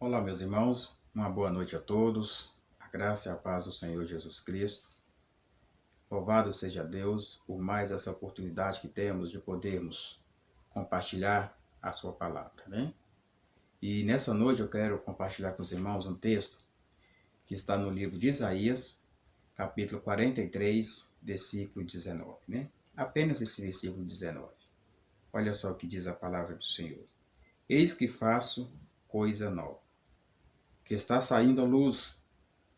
Olá, meus irmãos, uma boa noite a todos, a graça e a paz do Senhor Jesus Cristo. Louvado seja Deus por mais essa oportunidade que temos de podermos compartilhar a sua palavra, né? E nessa noite eu quero compartilhar com os irmãos um texto que está no livro de Isaías, capítulo 43, versículo 19, né? Apenas esse versículo 19. Olha só o que diz a palavra do Senhor. Eis que faço coisa nova, que está saindo à luz.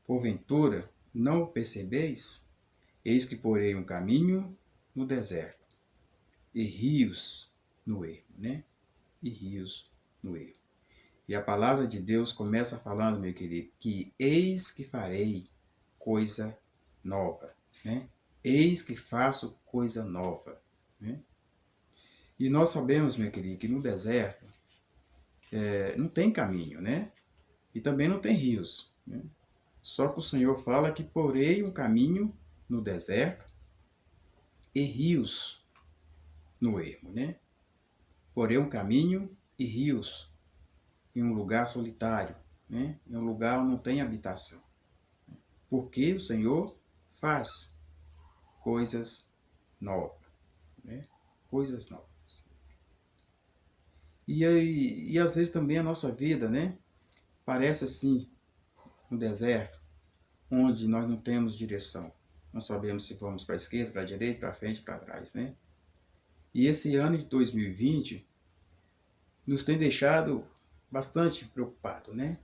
Porventura, não o percebeis? Eis que porei um caminho no deserto, e rios no ermo, né? E rios no ermo. E a palavra de Deus começa falando, meu querido, que eis que farei coisa nova, né? Eis que faço coisa nova, né? E nós sabemos, meu querido, que no deserto não tem caminho, né? E também não tem rios, né? Só que o Senhor fala que porei um caminho no deserto e rios no ermo, né? Porém, um caminho e rios em um lugar solitário, né? Em um lugar onde não tem habitação. Porque o Senhor faz coisas novas, né? Coisas novas. E às vezes também a nossa vida, né? Parece assim, um deserto, onde nós não temos direção. Não sabemos se vamos para a esquerda, para a direita, para frente, para trás, né? E esse ano de 2020 nos tem deixado bastante preocupado, né?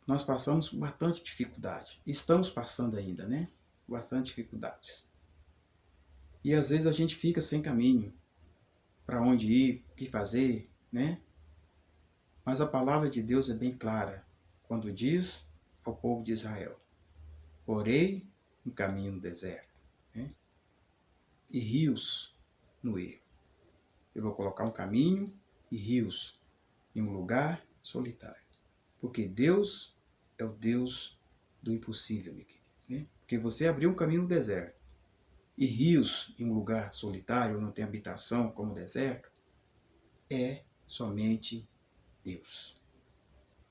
Nós passamos por bastante dificuldade. Estamos passando ainda, né? Bastante dificuldades. E às vezes a gente fica sem caminho, para onde ir, o que fazer, né? Mas a palavra de Deus é bem clara quando diz ao povo de Israel: porei um caminho no deserto, né? E rios no ermo. Eu vou colocar um caminho e rios em um lugar solitário. Porque Deus é o Deus do impossível, meu querido, né? Porque você abriu um caminho no deserto e rios em um lugar solitário, não tem habitação como o deserto, é somente Deus.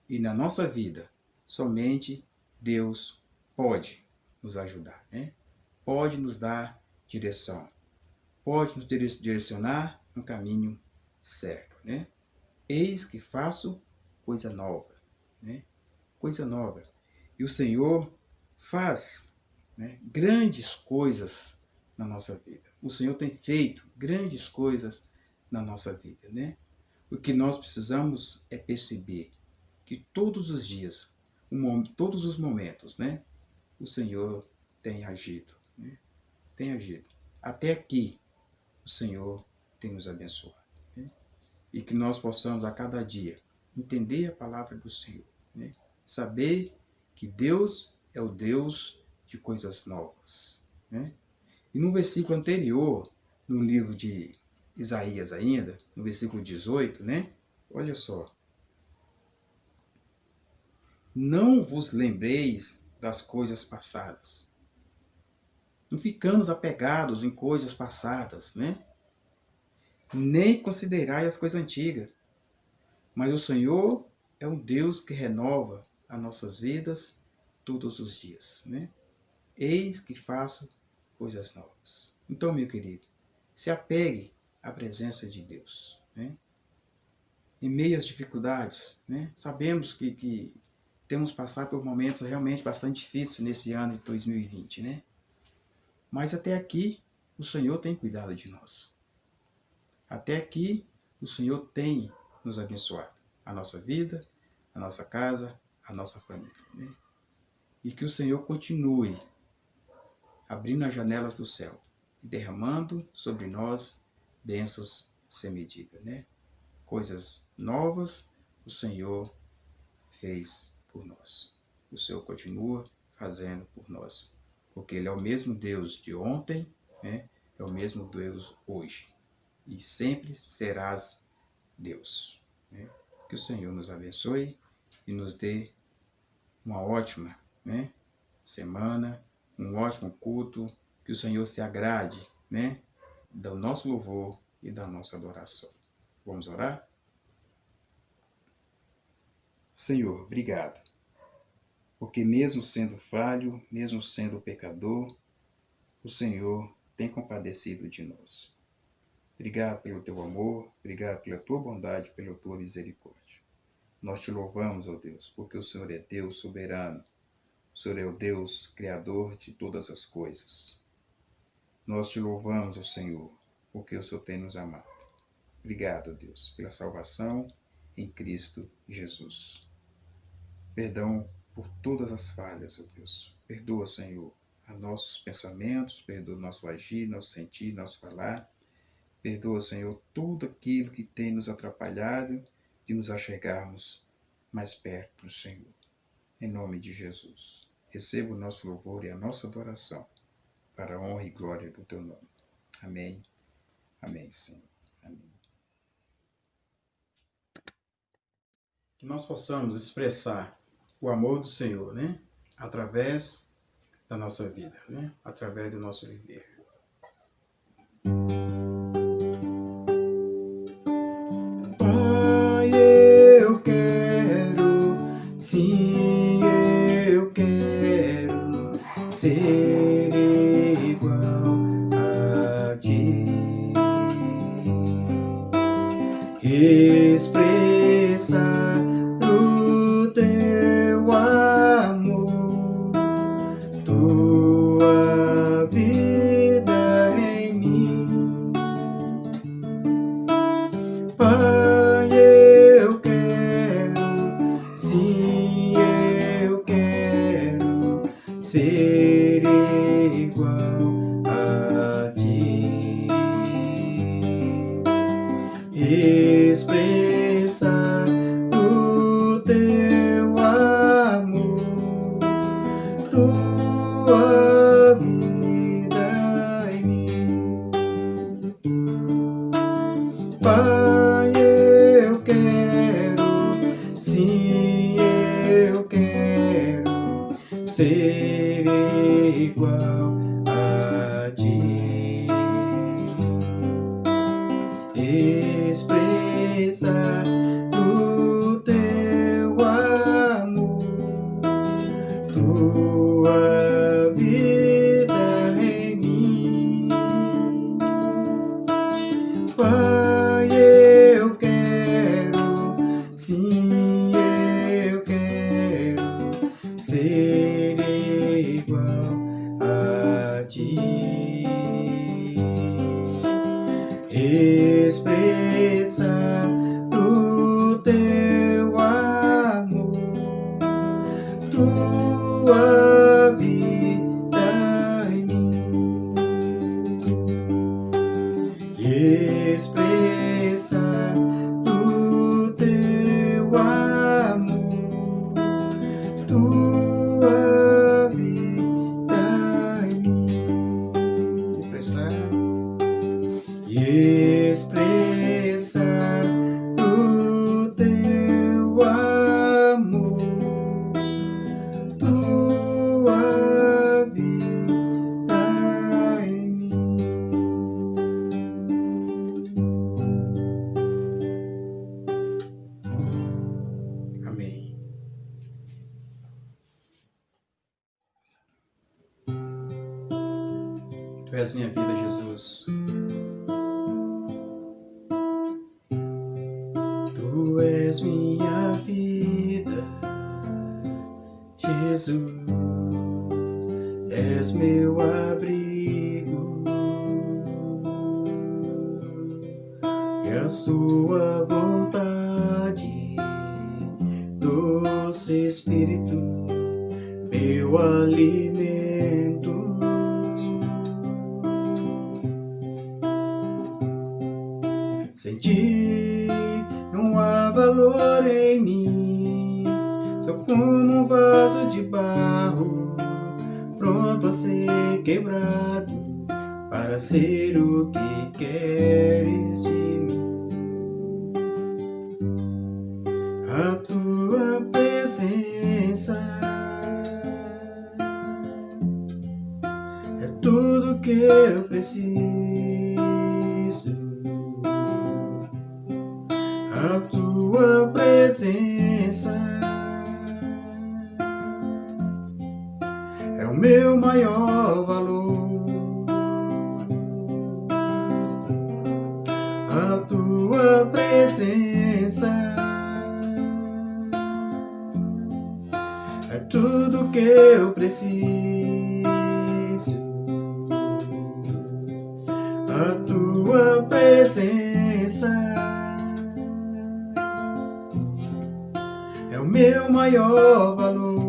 E na nossa vida, somente Deus pode nos ajudar, né? Pode nos dar direção, pode nos direcionar no caminho certo, né? Eis que faço coisa nova, né? Coisa nova. E o Senhor faz, né, grandes coisas na nossa vida. O Senhor tem feito grandes coisas na nossa vida, né? O que nós precisamos é perceber que todos os dias, todos os momentos, né, o Senhor tem agido, né? Tem agido. Até aqui, o Senhor tem nos abençoado, né? E que nós possamos a cada dia entender a palavra do Senhor, né? Saber que Deus é o Deus de coisas novas, né? E no versículo anterior, no livro de Isaías ainda, no versículo 18, né? Olha só. Não vos lembreis das coisas passadas. Não ficamos apegados em coisas passadas, né? Nem considerai as coisas antigas. Mas o Senhor é um Deus que renova as nossas vidas todos os dias, né? Eis que faço coisas novas. Então, meu querido, se apegue à presença de Deus, né? Em meio às dificuldades, né? Sabemos que temos passado por momentos realmente bastante difíceis nesse ano de 2020, né? Mas até aqui, o Senhor tem cuidado de nós. Até aqui, o Senhor tem nos abençoado. A nossa vida, a nossa casa, a nossa família, né? E que o Senhor continue abrindo as janelas do céu e derramando sobre nós bênçãos sem medida, né? Coisas novas o Senhor fez por nós. O Senhor continua fazendo por nós. Porque Ele é o mesmo Deus de ontem, né? É o mesmo Deus hoje. E sempre serás Deus, né? Que o Senhor nos abençoe e nos dê uma ótima, né, semana, um ótimo culto, que o Senhor se agrade, né, do nosso louvor e da nossa adoração. Vamos orar? Senhor, obrigado, porque mesmo sendo falho, mesmo sendo pecador, o Senhor tem compadecido de nós. Obrigado pelo teu amor, obrigado pela tua bondade, pela tua misericórdia. Nós te louvamos, ó Deus, porque o Senhor é Deus soberano. O Senhor é o Deus criador de todas as coisas. Nós te louvamos, ó Senhor, porque o Senhor tem nos amado. Obrigado, ó Deus, pela salvação em Cristo Jesus. Perdão por todas as falhas, ó Deus. Perdoa, Senhor, a nossos pensamentos, perdoa nosso agir, nosso sentir, nosso falar. Perdoa, Senhor, tudo aquilo que tem nos atrapalhado de nos achegarmos mais perto do Senhor. Em nome de Jesus, receba o nosso louvor e a nossa adoração, para a honra e glória do teu nome. Amém. Amém, Senhor. Amém. Que nós possamos expressar o amor do Senhor, né? Através da nossa vida, né? Através do nosso viver. Pai, eu quero, sim, eu quero ser igual a ti. Expressar o teu amor, tua vida em mim. Pai, eu quero, sim, eu quero ser igual a ti. Expressar o teu amor, tua vida em mim. Pai, eu quero, sim, eu quero ser igual a ti. Expressar o teu amor, tua vida em mim. Pai, eu quero, sim, eu quero ser igual a ti. Expressar o teu amor, tua vida em mim. Expressar o teu amor, tua vida em mim. Expressar. Expressar o teu amor, tua vida em mim. Amém. Tu és minha vida, Jesus. Tu és minha vida, Jesus, és meu abrigo, e a sua vontade, doce Espírito, meu alimento. Sem ti não há valor em mim, sou como um vaso de barro, pronto a ser quebrado, para ser o que queres de mim. A tua presença é tudo que eu preciso. A tua presença meu maior valor. A tua presença é tudo que eu preciso. A tua presença é o meu maior valor.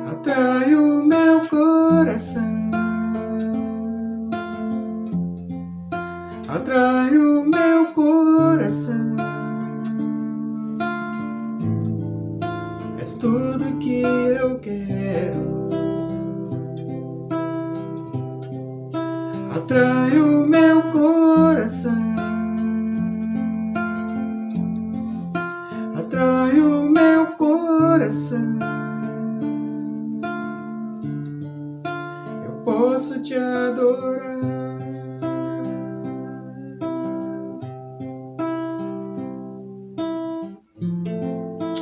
Atrai o meu coração, atrai o meu coração. És tudo que eu quero. Atrai o meu coração, atrai o meu coração. Eu posso te adorar.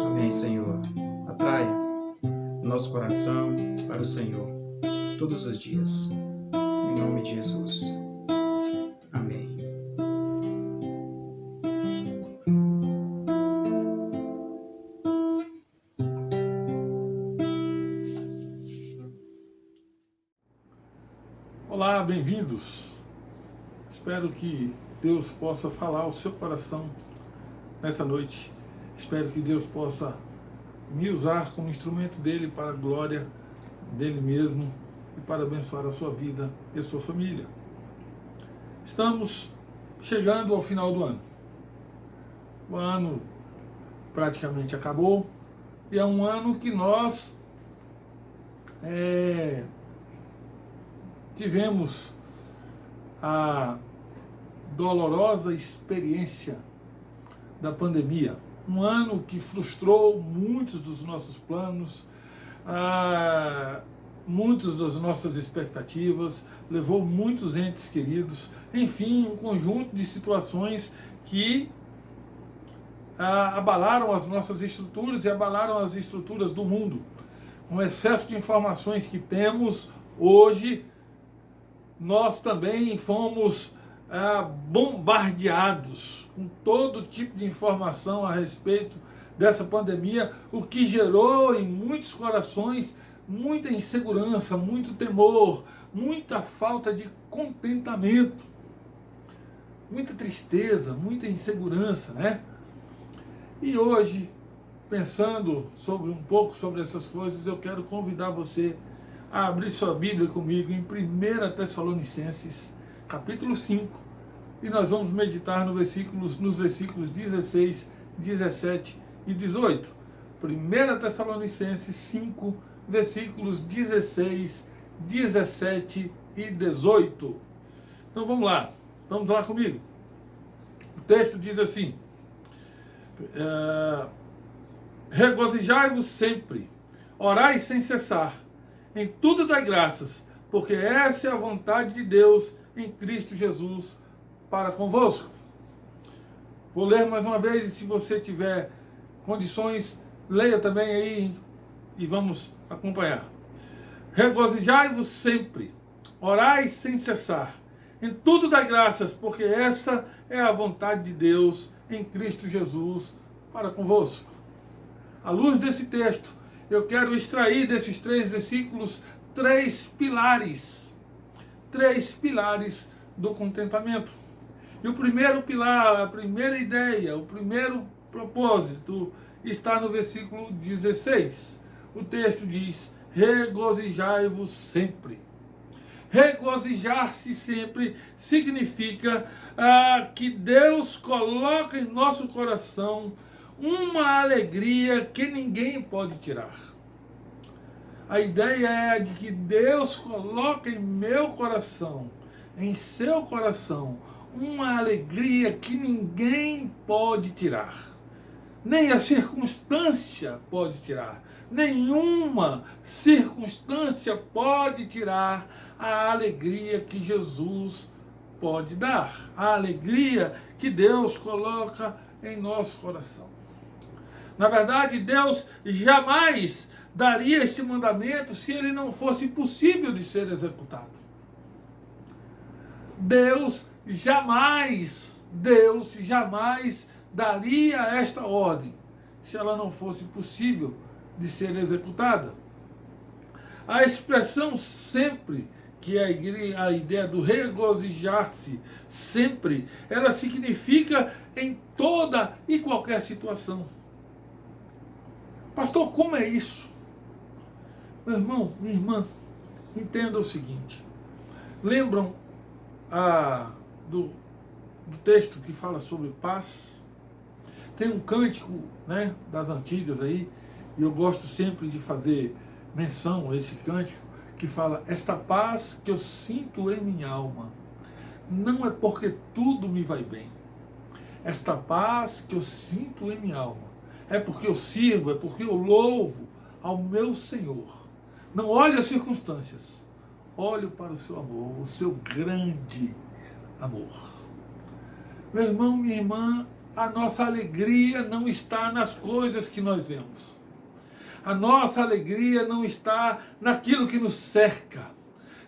Amém, Senhor. Atraia nosso coração para o Senhor todos os dias. Em nome de Jesus. Amém. Olá, bem-vindos. Espero que Deus possa falar ao seu coração nessa noite. Espero que Deus possa me usar como instrumento dele para a glória dele mesmo e para abençoar a sua vida e a sua família. Estamos chegando ao final do ano. O ano praticamente acabou e é um ano que nós tivemos a dolorosa experiência da pandemia. Um ano que frustrou muitos dos nossos planos, muitas das nossas expectativas, levou muitos entes queridos, enfim, um conjunto de situações que abalaram as nossas estruturas e abalaram as estruturas do mundo. Com o excesso de informações que temos hoje, nós também fomos bombardeados com todo tipo de informação a respeito dessa pandemia, o que gerou em muitos corações muita insegurança, muito temor, muita falta de contentamento, muita tristeza, muita insegurança, né? E hoje, pensando um pouco sobre essas coisas, eu quero convidar você a abrir sua Bíblia comigo em 1 Tessalonicenses, capítulo 5, e nós vamos meditar nos versículos 16, 17 e 18. 1 Tessalonicenses 5, versículos 16, 17 e 18. Então vamos lá comigo. O texto diz assim: regozijai-vos sempre, orai sem cessar, em tudo dai graças, porque essa é a vontade de Deus em Cristo Jesus para convosco. Vou ler mais uma vez, e se você tiver condições, leia também aí e vamos acompanhar. Regozijai-vos sempre, orai sem cessar, em tudo dai graças, porque essa é a vontade de Deus em Cristo Jesus para convosco. À luz desse texto, eu quero extrair desses 3 versículos 3 pilares do contentamento. E o primeiro pilar, a primeira ideia, o primeiro propósito está no versículo 16. O texto diz: regozijai-vos sempre. Regozijar-se sempre significa que Deus coloca em nosso coração uma alegria que ninguém pode tirar. A ideia é de que Deus coloca em meu coração, em seu coração, uma alegria que ninguém pode tirar. Nem a circunstância pode tirar. Nenhuma circunstância pode tirar a alegria que Jesus pode dar. A alegria que Deus coloca em nosso coração. Na verdade, Deus jamais daria esse mandamento se ele não fosse possível de ser executado. Deus jamais daria esta ordem se ela não fosse possível de ser executada. A expressão sempre, que é a ideia do regozijar-se, sempre, ela significa em toda e qualquer situação. Pastor, como é isso? Meu irmão, minha irmã, entenda o seguinte. Lembram do texto que fala sobre paz? Tem um cântico, né, das antigas aí, e eu gosto sempre de fazer menção a esse cântico, que fala: esta paz que eu sinto em minha alma, não é porque tudo me vai bem. Esta paz que eu sinto em minha alma, é porque eu sirvo, é porque eu louvo ao meu Senhor. Não olhe as circunstâncias, olhe para o seu amor, o seu grande amor. Meu irmão, minha irmã, a nossa alegria não está nas coisas que nós vemos. A nossa alegria não está naquilo que nos cerca.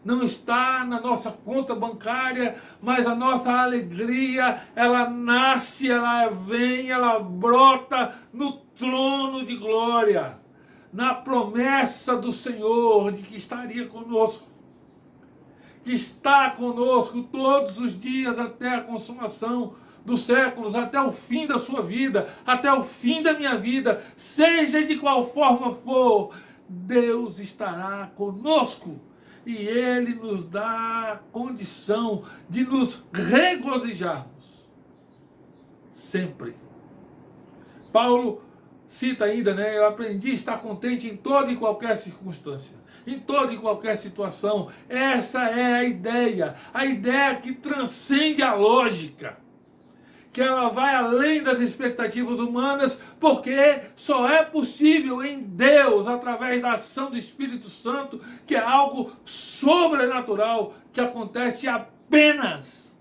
Não está na nossa conta bancária, mas a nossa alegria, ela nasce, ela vem, ela brota no trono de glória, na promessa do Senhor de que estaria conosco, que está conosco todos os dias até a consumação dos séculos, até o fim da sua vida, até o fim da minha vida, seja de qual forma for, Deus estará conosco e Ele nos dá condição de nos regozijarmos sempre. Paulo cita ainda, né? Eu aprendi a estar contente em toda e qualquer circunstância, em toda e qualquer situação. Essa é a ideia que transcende a lógica, que ela vai além das expectativas humanas, porque só é possível em Deus, através da ação do Espírito Santo, que é algo sobrenatural, que acontece apenas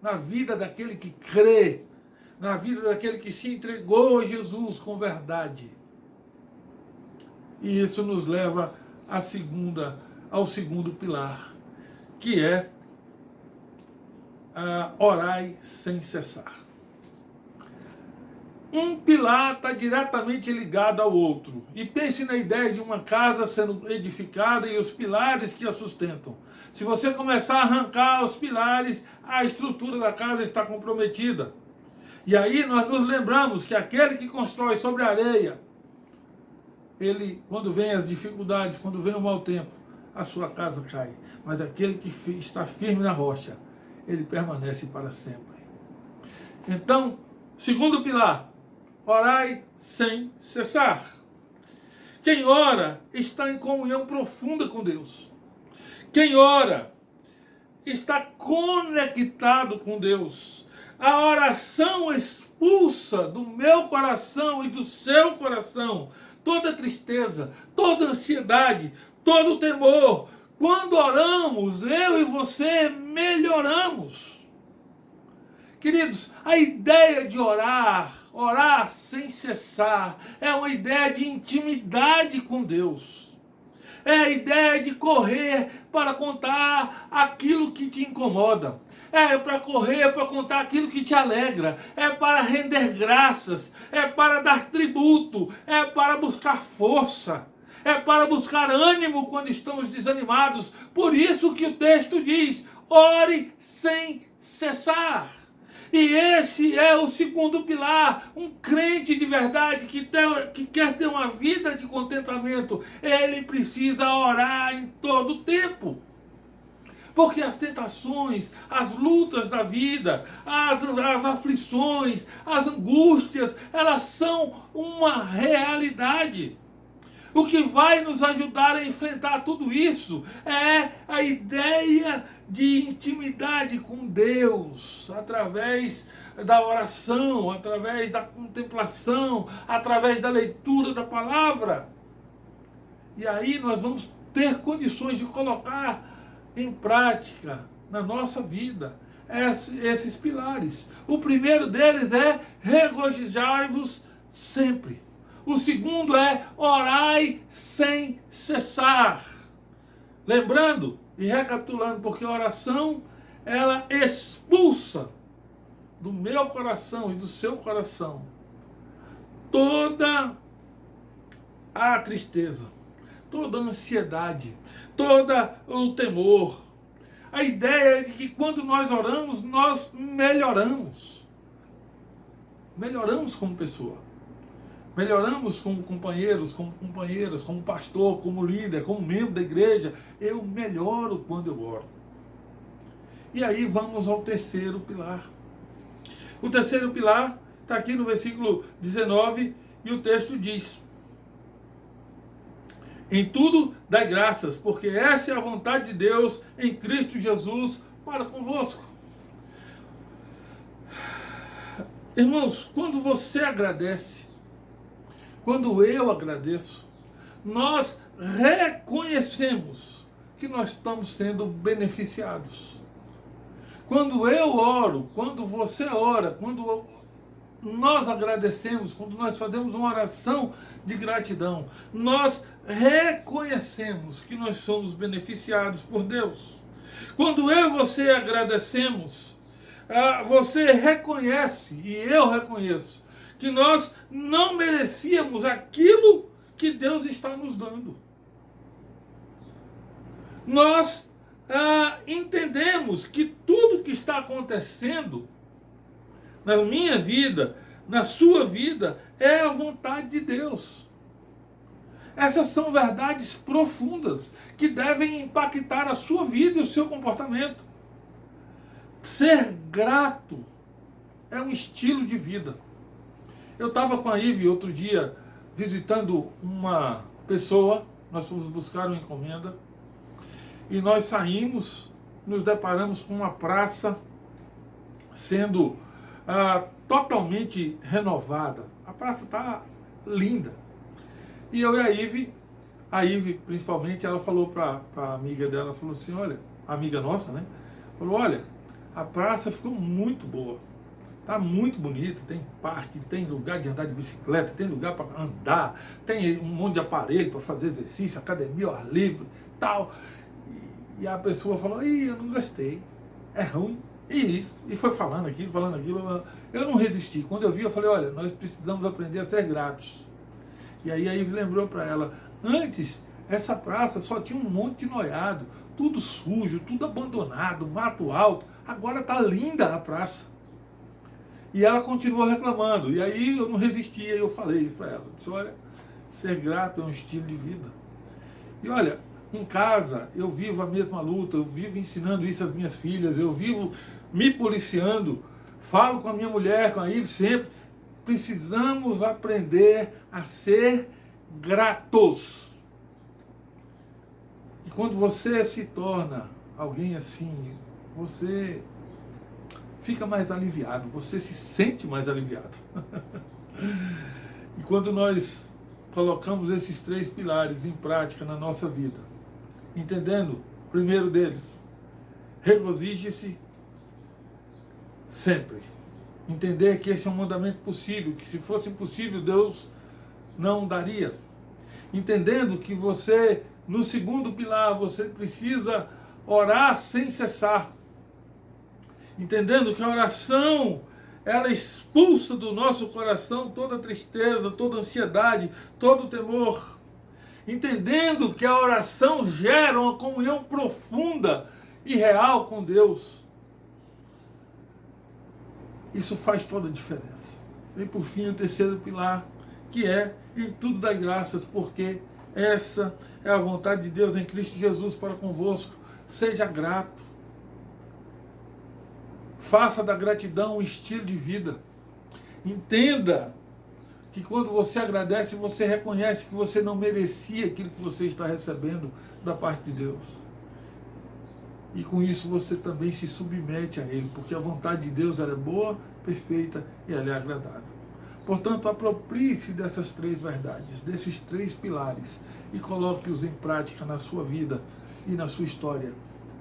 na vida daquele que crê, na vida daquele que se entregou a Jesus com verdade. E isso nos leva ao segundo pilar, que é orai sem cessar. Um pilar está diretamente ligado ao outro. E pense na ideia de uma casa sendo edificada e os pilares que a sustentam. Se você começar a arrancar os pilares, a estrutura da casa está comprometida. E aí nós nos lembramos que aquele que constrói sobre a areia, ele, quando vem as dificuldades, quando vem o mau tempo, a sua casa cai. Mas aquele que está firme na rocha, ele permanece para sempre. Então, segundo pilar, orai sem cessar. Quem ora está em comunhão profunda com Deus. Quem ora está conectado com Deus. A oração expulsa do meu coração e do seu coração toda tristeza, toda ansiedade, todo temor. Quando oramos, eu e você melhoramos. Queridos, a ideia de orar sem cessar, é uma ideia de intimidade com Deus. É a ideia de correr para contar aquilo que te incomoda. É para correr para contar aquilo que te alegra. É para render graças. É para dar tributo. É para buscar força. É para buscar ânimo quando estamos desanimados. Por isso que o texto diz: ore sem cessar. E esse é o segundo pilar. Um crente de verdade que quer ter uma vida de contentamento, ele precisa orar em todo o tempo. Porque as tentações, as lutas da vida, as aflições, as angústias, elas são uma realidade. O que vai nos ajudar a enfrentar tudo isso é a ideia de intimidade com Deus, através da oração, através da contemplação, através da leitura da palavra. E aí nós vamos ter condições de colocar em prática na nossa vida esses pilares. O primeiro deles é regozijai-vos sempre. O segundo é orai sem cessar. Lembrando e recapitulando, porque a oração, ela expulsa do meu coração e do seu coração toda a tristeza, toda a ansiedade, todo o temor. A ideia é de que quando nós oramos, nós melhoramos. Melhoramos como pessoa. Melhoramos como companheiros, como companheiras, como pastor, como líder, como membro da igreja. Eu melhoro quando eu oro. E aí vamos ao terceiro pilar. O terceiro pilar está aqui no versículo 19 e o texto diz: em tudo dai graças, porque essa é a vontade de Deus em Cristo Jesus para convosco. Irmãos, quando você agradece, quando eu agradeço, nós reconhecemos que nós estamos sendo beneficiados. Quando eu oro, quando você ora, quando nós agradecemos, quando nós fazemos uma oração de gratidão, nós reconhecemos que nós somos beneficiados por Deus. Quando eu e você agradecemos, você reconhece, e eu reconheço, que nós não merecíamos aquilo que Deus está nos dando. Nós entendemos que tudo que está acontecendo na minha vida, na sua vida, é a vontade de Deus. Essas são verdades profundas que devem impactar a sua vida e o seu comportamento. Ser grato é um estilo de vida. Eu estava com a Ive outro dia visitando uma pessoa, nós fomos buscar uma encomenda, e nós saímos, nos deparamos com uma praça sendo totalmente renovada. A praça está linda. E eu e a Ive principalmente, ela falou para a amiga dela, falou assim, olha, amiga nossa, né? Falou, olha, a praça ficou muito boa. Está muito bonito, tem parque, tem lugar de andar de bicicleta, tem lugar para andar, tem um monte de aparelho para fazer exercício, academia ao ar livre, tal. E a pessoa falou, eu não gostei, é ruim, e foi falando aquilo, eu não resisti. Quando eu vi, eu falei, olha, nós precisamos aprender a ser gratos. E aí a Ive lembrou para ela, antes, essa praça só tinha um monte de noiado, tudo sujo, tudo abandonado, mato alto, agora está linda a praça. E ela continuou reclamando. E aí eu não resisti, aí eu falei isso para ela. Disse, olha, ser grato é um estilo de vida. E olha, em casa eu vivo a mesma luta, eu vivo ensinando isso às minhas filhas, eu vivo me policiando, falo com a minha mulher, com a Ive sempre. Precisamos aprender a ser gratos. E quando você se torna alguém assim, você fica mais aliviado, você se sente mais aliviado. E quando nós colocamos esses 3 pilares em prática na nossa vida, entendendo, primeiro deles, regozije-se sempre. Entender que esse é um mandamento possível, que se fosse impossível, Deus não daria. Entendendo que você, no segundo pilar, você precisa orar sem cessar. Entendendo que a oração, ela expulsa do nosso coração toda tristeza, toda ansiedade, todo temor. Entendendo que a oração gera uma comunhão profunda e real com Deus. Isso faz toda a diferença. E por fim, o terceiro pilar, que é em tudo dai graças, porque essa é a vontade de Deus em Cristo Jesus para convosco. Seja grato. Faça da gratidão um estilo de vida. Entenda que quando você agradece, você reconhece que você não merecia aquilo que você está recebendo da parte de Deus. E com isso você também se submete a Ele, porque a vontade de Deus ela é boa, perfeita e ela é agradável. Portanto, aproprie-se dessas 3 verdades, desses 3 pilares, e coloque-os em prática na sua vida e na sua história,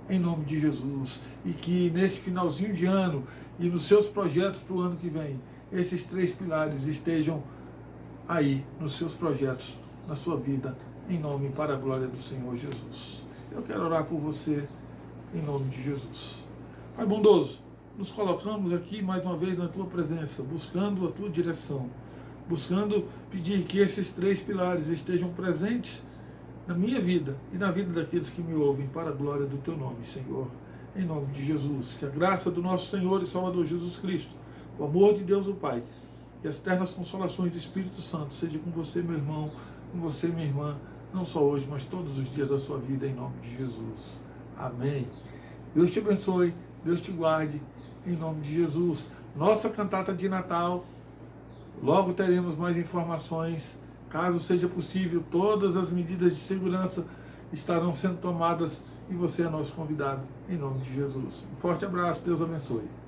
em nome de Jesus. E que nesse finalzinho de ano e nos seus projetos para o ano que vem, esses 3 pilares estejam aí nos seus projetos, na sua vida, em nome e para a glória do Senhor Jesus. Eu quero orar por você, em nome de Jesus. Pai bondoso, nos colocamos aqui mais uma vez na Tua presença, buscando a Tua direção, buscando pedir que esses 3 pilares estejam presentes na minha vida e na vida daqueles que me ouvem, para a glória do Teu nome, Senhor. Em nome de Jesus, que a graça do nosso Senhor e Salvador Jesus Cristo, o amor de Deus o Pai e as eternas consolações do Espírito Santo seja com você, meu irmão, com você, minha irmã, não só hoje, mas todos os dias da sua vida, em nome de Jesus. Amém. Deus te abençoe, Deus te guarde, em nome de Jesus. Nossa cantata de Natal, logo teremos mais informações. Caso seja possível, todas as medidas de segurança estarão sendo tomadas e você é nosso convidado, em nome de Jesus. Um forte abraço, Deus abençoe.